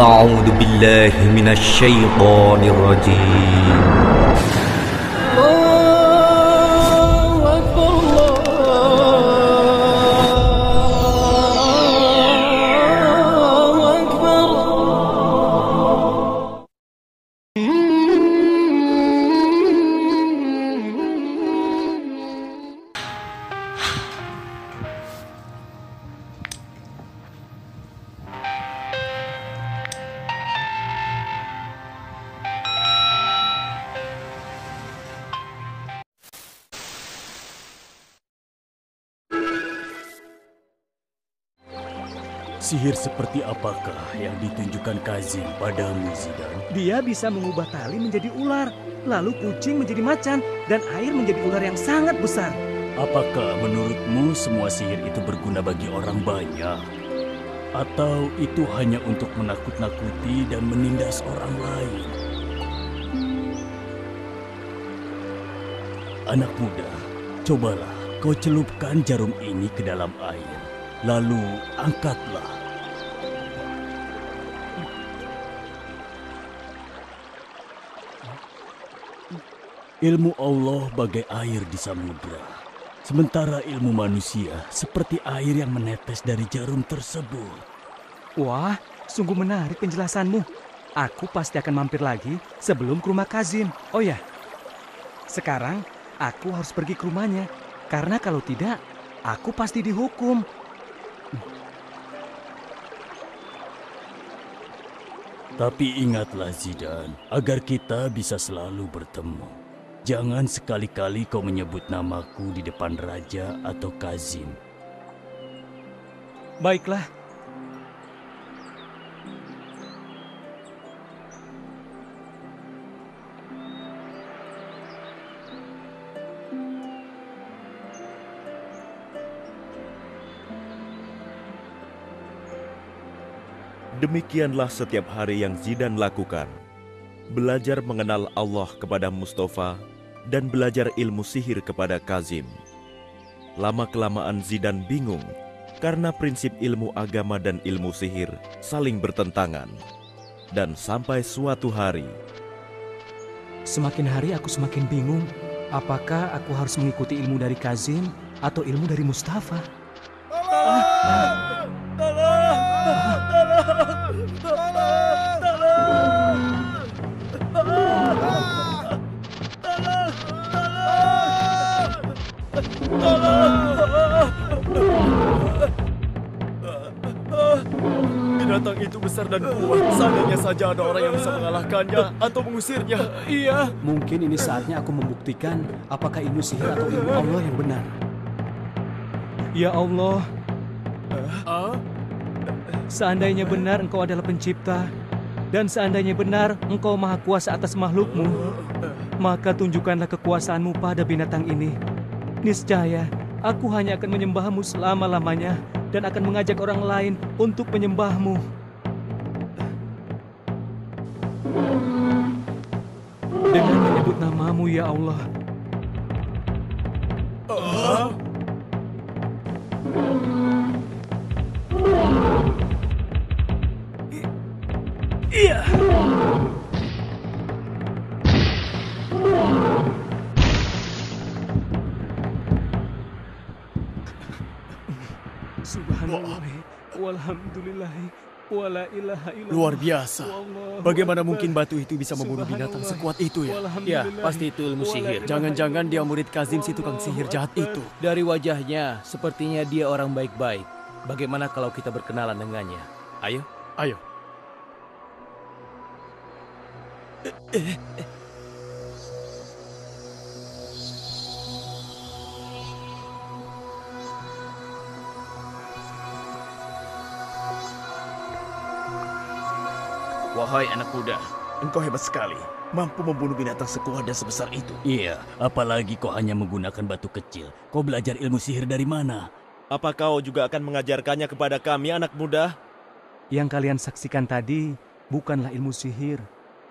أعوذ بالله من الشيطان الرجيم. Sihir seperti apakah yang ditunjukkan Kazim padamu, Zidan? Dia bisa mengubah tali menjadi ular, lalu kucing menjadi macan, dan air menjadi ular yang sangat besar. Apakah menurutmu semua sihir itu berguna bagi orang banyak? Atau itu hanya untuk menakut-nakuti dan menindas orang lain? Anak muda, cobalah kau celupkan jarum ini ke dalam air, lalu angkatlah. Ilmu Allah bagai air di samudra, sementara ilmu manusia seperti air yang menetes dari jarum tersebut. Wah, sungguh menarik penjelasanmu. Aku pasti akan mampir lagi sebelum ke rumah Kazim. Oh ya, sekarang aku harus pergi ke rumahnya, karena kalau tidak, aku pasti dihukum. Tapi ingatlah Zidan, agar kita bisa selalu bertemu. Jangan sekali-kali kau menyebut namaku di depan Raja atau Kazim. Baiklah. Demikianlah setiap hari yang Zidan lakukan. Belajar mengenal Allah kepada Mustafa dan belajar ilmu sihir kepada Kazim. Lama-kelamaan Zidan bingung karena prinsip ilmu agama dan ilmu sihir saling bertentangan. Dan sampai suatu hari, Semakin hari aku semakin bingung. Apakah aku harus mengikuti ilmu dari Kazim atau ilmu dari Mustafa? Binatang itu besar dan kuat. Seandainya saja ada orang yang bisa mengalahkannya atau mengusirnya. Iya. Mungkin ini saatnya aku membuktikan apakah ilmu sihir atau ilmu Allah yang benar. Ya Allah, seandainya benar Engkau adalah pencipta, dan seandainya benar Engkau maha kuasa atas makhlukmu, maka tunjukkanlah kekuasaanmu pada binatang ini. Niscaya, aku hanya akan menyembahmu selama-lamanya dan akan mengajak orang lain untuk menyembahmu. Dengan menyebut namamu, ya Allah. Iya. Subhanallah, walhamdulillah, wala ilaha illallah. Luar biasa. Bagaimana mungkin batu itu bisa membunuh binatang sekuat itu ya? Ya, pasti itu ilmu sihir. Jangan-jangan dia murid Kazim si tukang sihir jahat itu. Dari wajahnya, sepertinya dia orang baik-baik. Bagaimana kalau kita berkenalan dengannya? Ayo. Ayo. Wahai anak muda, Engkau hebat sekali. Mampu membunuh binatang sekuat dan sebesar itu. Iya, apalagi kau hanya menggunakan batu kecil. Kau belajar ilmu sihir dari mana? apa kau juga akan mengajarkannya kepada kami, anak muda? Yang kalian saksikan tadi bukanlah ilmu sihir.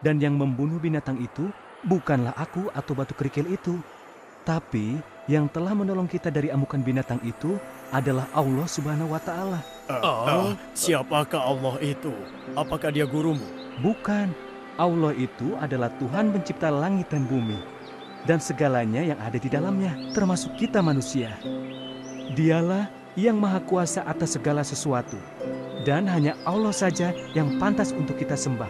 Dan yang membunuh binatang itu bukanlah aku atau batu kerikil itu. Tapi yang telah menolong kita dari amukan binatang itu adalah Allah Subhanahu wa Ta'ala. Siapakah Allah itu? Apakah dia gurumu? Bukan. Allah itu adalah Tuhan pencipta langit dan bumi dan segalanya yang ada di dalamnya, termasuk kita manusia. Dialah yang maha kuasa atas segala sesuatu, dan hanya Allah saja yang pantas untuk kita sembah.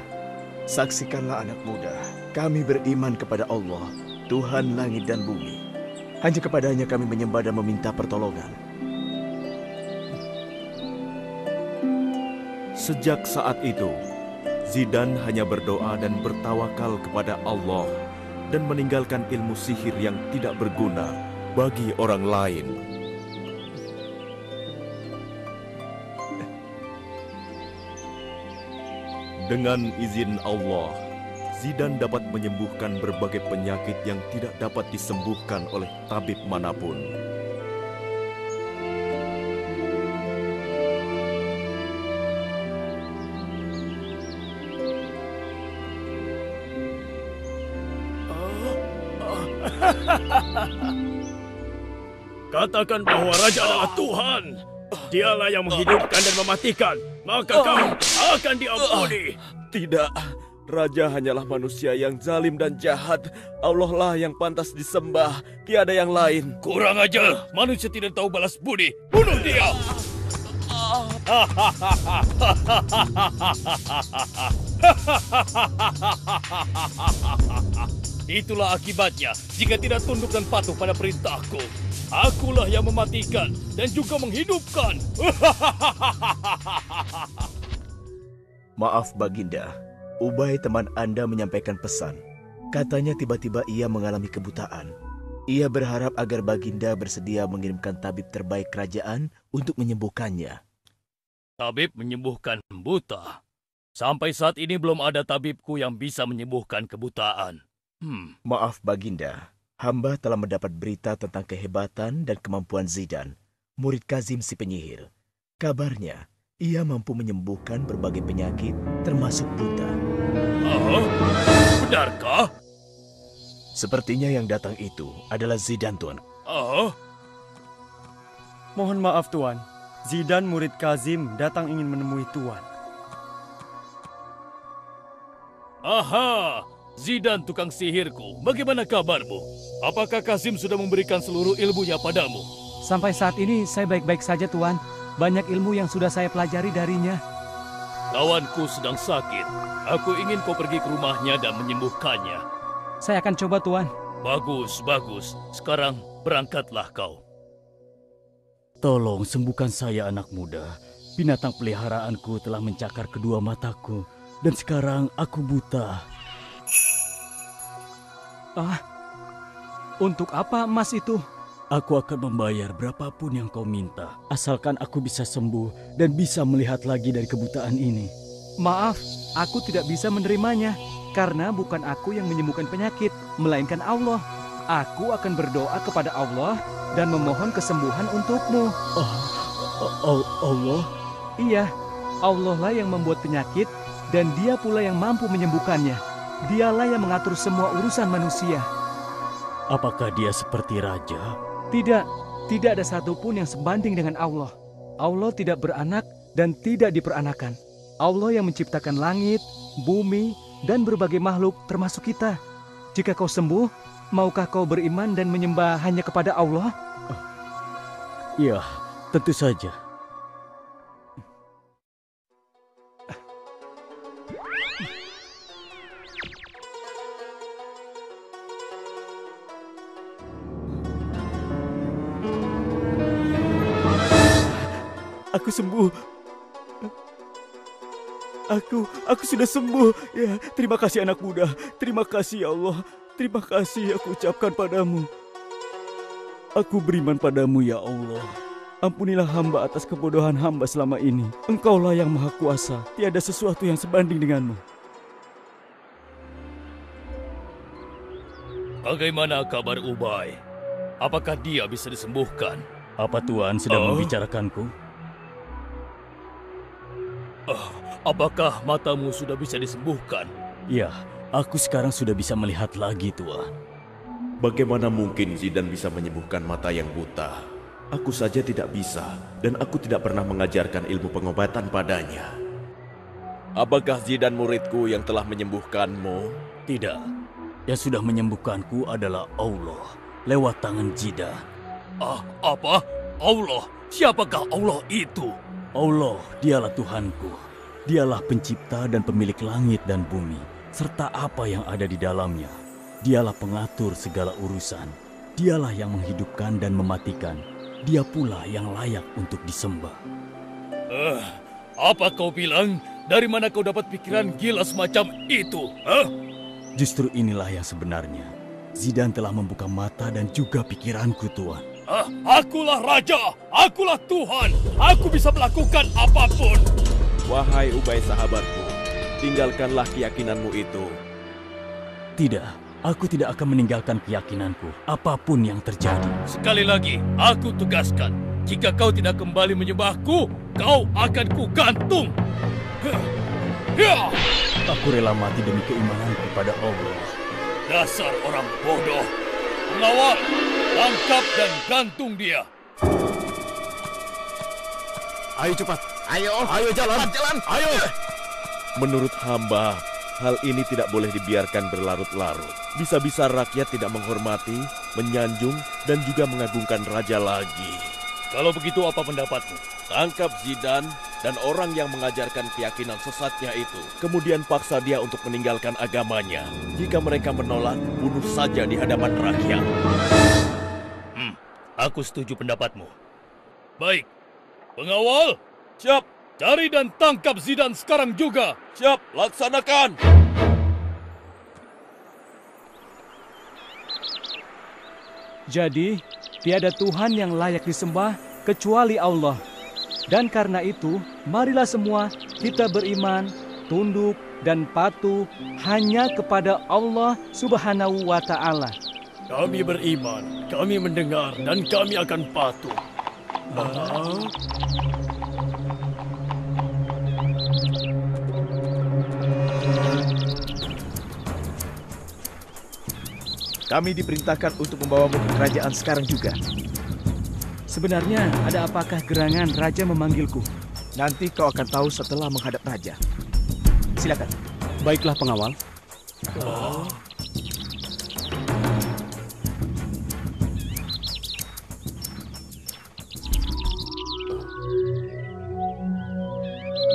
Saksikanlah anak muda, kami beriman kepada Allah, Tuhan langit dan bumi. Hanya kepadanya kami menyembah dan meminta pertolongan. Sejak saat itu, Zidan hanya berdoa dan bertawakal kepada Allah dan meninggalkan ilmu sihir yang tidak berguna bagi orang lain. Dengan izin Allah, Zidan dapat menyembuhkan berbagai penyakit yang tidak dapat disembuhkan oleh tabib manapun. Katakan bahwa Raja adalah Tuhan. Dialah yang menghidupkan dan mematikan. Maka kamu akan diampuni. Tidak, Raja hanyalah manusia yang zalim dan jahat. Allah lah yang pantas disembah, tiada yang lain. Kurang ajar, manusia tidak tahu balas budi. Bunuh dia! Itulah akibatnya jika tidak tunduk dan patuh pada perintahku. Akulah yang mematikan dan juga menghidupkan. Maaf Baginda, Ubay teman Anda menyampaikan pesan. Katanya tiba-tiba ia mengalami kebutaan. Ia berharap agar Baginda bersedia mengirimkan tabib terbaik kerajaan untuk menyembuhkannya. Tabib menyembuhkan buta. Sampai saat ini belum ada tabibku yang bisa menyembuhkan kebutaan. Maaf Baginda, hamba telah mendapat berita tentang kehebatan dan kemampuan Zidan, murid Kazim si penyihir. Kabarnya, ia mampu menyembuhkan berbagai penyakit, termasuk buta. Benarkah? Sepertinya yang datang itu adalah Zidan, Tuan. Mohon maaf, Tuan. Zidan murid Kazim datang ingin menemui Tuan. Aha! Zidan tukang sihirku, bagaimana kabarmu? Apakah Kazim sudah memberikan seluruh ilmunya padamu? Sampai saat ini saya baik-baik saja, Tuan. Banyak ilmu yang sudah saya pelajari darinya. Lawanku sedang sakit. Aku ingin kau pergi ke rumahnya dan menyembuhkannya. Saya akan coba, Tuan. Bagus, bagus. Sekarang berangkatlah kau. Tolong sembuhkan saya, anak muda. Binatang peliharaanku telah mencakar kedua mataku. Dan sekarang aku buta. Untuk apa emas itu? Aku akan membayar berapapun yang kau minta. Asalkan aku bisa sembuh dan bisa melihat lagi dari kebutaan ini. Maaf, aku tidak bisa menerimanya. Karena bukan aku yang menyembuhkan penyakit, melainkan Allah. Aku akan berdoa kepada Allah dan memohon kesembuhan untukmu. Allah? Iya, Allah lah yang membuat penyakit dan Dia pula yang mampu menyembuhkannya. Dialah yang mengatur semua urusan manusia. Apakah dia seperti raja? Tidak, tidak ada satupun yang sebanding dengan Allah. Allah tidak beranak dan tidak diperanakan. Allah yang menciptakan langit, bumi, dan berbagai makhluk termasuk kita. Jika kau sembuh, maukah kau beriman dan menyembah hanya kepada Allah? Ya, tentu saja. Aku sembuh. Aku sudah sembuh. Ya, terima kasih anak muda. Terima kasih ya Allah. Terima kasih aku ucapkan padamu. Aku beriman padamu ya Allah. Ampunilah hamba atas kebodohan hamba selama ini. Engkaulah yang maha kuasa. Tiada sesuatu yang sebanding denganmu. Bagaimana kabar Ubay? Apakah dia bisa disembuhkan? Apa Tuan sedang membicarakanku? Apakah matamu sudah bisa disembuhkan? Ya, aku sekarang sudah bisa melihat lagi, Tuan. Bagaimana mungkin Zidan bisa menyembuhkan mata yang buta? Aku saja tidak bisa, dan aku tidak pernah mengajarkan ilmu pengobatan padanya. Apakah Zidan muridku yang telah menyembuhkanmu? Tidak. Yang sudah menyembuhkanku adalah Allah lewat tangan Zidan. Apa? Allah? Siapakah Allah itu? Allah, dialah Tuhanku. Dialah pencipta dan pemilik langit dan bumi, serta apa yang ada di dalamnya. Dialah pengatur segala urusan. Dialah yang menghidupkan dan mematikan. Dia pula yang layak untuk disembah. Apa kau bilang? Dari mana kau dapat pikiran gila semacam itu? Justru inilah yang sebenarnya. Zidan telah membuka mata dan juga pikiranku, Tuan. Akulah raja, akulah Tuhan. Aku bisa melakukan apapun. Wahai Ubay sahabatku, tinggalkanlah keyakinanmu itu. Tidak, aku tidak akan meninggalkan keyakinanku, apapun yang terjadi. Sekali lagi, aku tegaskan. Jika kau tidak kembali menyembahku, kau akan kugantung. Aku rela mati demi keimananku pada Allah. Dasar orang bodoh. Pengawal, tangkap dan gantung dia. Ayo cepat. Ayo jalan. Ayo. Menurut hamba, hal ini tidak boleh dibiarkan berlarut-larut. Bisa-bisa rakyat tidak menghormati, menyanjung, dan juga mengagungkan raja lagi. Kalau begitu apa pendapatmu? Tangkap Zidan dan orang yang mengajarkan keyakinan sesatnya itu. Kemudian paksa dia untuk meninggalkan agamanya. Jika mereka menolak, bunuh saja di hadapan rakyat. Aku setuju pendapatmu. Baik. Pengawal, siap. Cari dan tangkap Zidan sekarang juga. Siap, laksanakan. Jadi, tiada Tuhan yang layak disembah kecuali Allah. Dan karena itu, marilah semua kita beriman, tunduk, dan patuh hanya kepada Allah Subhanahu wa Ta'ala. Kami beriman, kami mendengar, dan kami akan patuh. Kami diperintahkan untuk membawamu ke kerajaan sekarang juga. Sebenarnya, ada apakah gerangan Raja memanggilku? Nanti kau akan tahu setelah menghadap Raja. Silakan. Baiklah pengawal.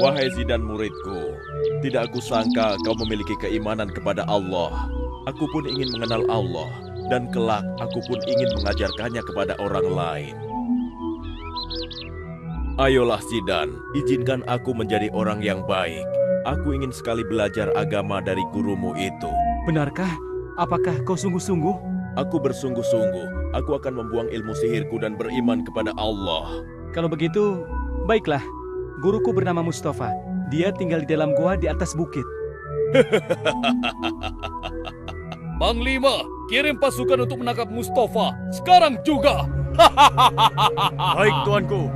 Wahai Zidan muridku, tidak aku sangka kau memiliki keimanan kepada Allah. Aku pun ingin mengenal Allah, dan kelak aku pun ingin mengajarkannya kepada orang lain. Ayolah Zidan, izinkan aku menjadi orang yang baik. Aku ingin sekali belajar agama dari gurumu itu. Benarkah? Apakah kau sungguh-sungguh? Aku bersungguh-sungguh. Aku akan membuang ilmu sihirku dan beriman kepada Allah. Kalau begitu, baiklah. Guruku bernama Mustafa. Dia tinggal di dalam gua di atas bukit. Panglima, kirim pasukan untuk menangkap Mustafa. Sekarang juga. Baik, tuanku.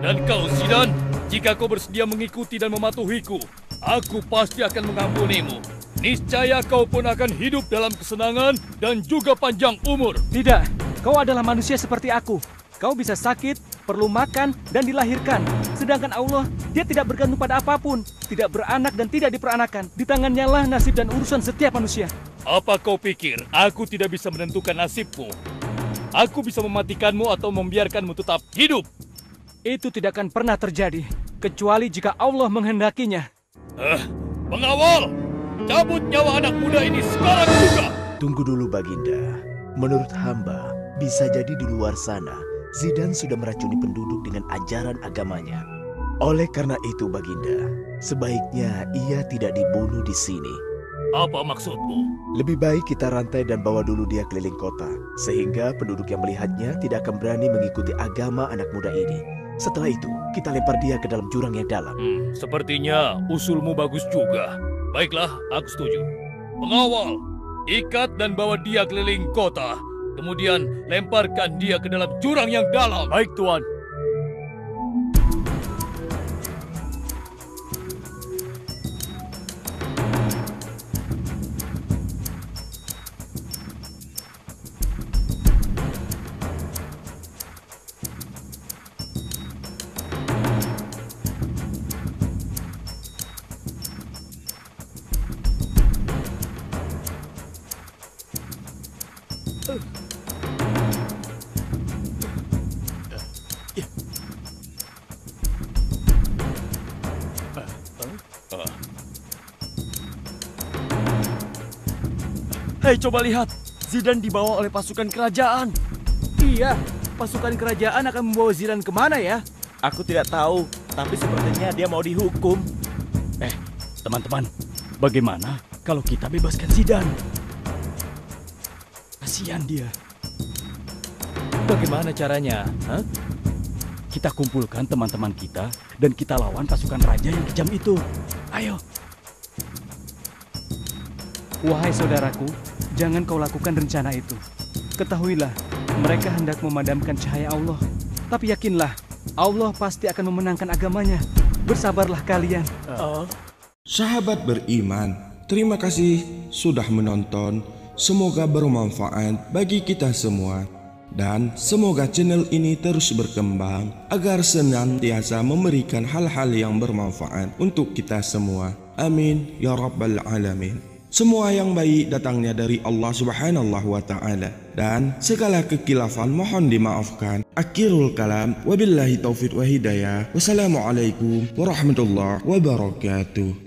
Dan kau, Zidan, jika kau bersedia mengikuti dan mematuhiku, aku pasti akan mengampunimu. Niscaya kau pun akan hidup dalam kesenangan dan juga panjang umur. Tidak, kau adalah manusia seperti aku. Kau bisa sakit, perlu makan, dan dilahirkan. Sedangkan Allah, dia tidak bergantung pada apapun. Tidak beranak dan tidak diperanakan. Di tangannya lah nasib dan urusan setiap manusia. Apa kau pikir aku tidak bisa menentukan nasibmu? Aku bisa mematikanmu atau membiarkanmu tetap hidup. Itu tidak akan pernah terjadi, kecuali jika Allah menghendakinya. Pengawal, cabut nyawa anak muda ini sekarang juga. Tunggu dulu Baginda. Menurut hamba, bisa jadi di luar sana, Zidan sudah meracuni penduduk dengan ajaran agamanya. Oleh karena itu Baginda, sebaiknya ia tidak dibunuh di sini. Apa maksudmu? Lebih baik kita rantai dan bawa dulu dia keliling kota, sehingga penduduk yang melihatnya tidak akan berani mengikuti agama anak muda ini. Setelah itu, kita lempar dia ke dalam jurang yang dalam. Sepertinya usulmu bagus juga. Baiklah, aku setuju. Pengawal, ikat dan bawa dia keliling kota. Kemudian lemparkan dia ke dalam jurang yang dalam. Baik, Tuan. Hei, coba lihat. Zidane dibawa oleh pasukan kerajaan. Iya, pasukan kerajaan akan membawa Zidane kemana ya? Aku tidak tahu, tapi sepertinya dia mau dihukum. Teman-teman, bagaimana kalau kita bebaskan Zidane? Kasihan dia. Bagaimana caranya? Hah? Kita kumpulkan teman-teman kita dan kita lawan pasukan raja yang kejam itu. Ayo. Wahai saudaraku, jangan kau lakukan rencana itu. Ketahuilah, mereka hendak memadamkan cahaya Allah. Tapi yakinlah, Allah pasti akan memenangkan agamanya. Bersabarlah kalian. Sahabat beriman, terima kasih sudah menonton. Semoga bermanfaat bagi kita semua. Dan semoga channel ini terus berkembang agar senantiasa memberikan hal-hal yang bermanfaat untuk kita semua. Amin ya rabbal alamin. Semua yang baik datangnya dari Allah Subhanahu wa ta'ala, dan segala kekilafan mohon dimaafkan. Akhirul kalam, wabillahi taufiq wa hidayah. Wassalamualaikum warahmatullahi wabarakatuh.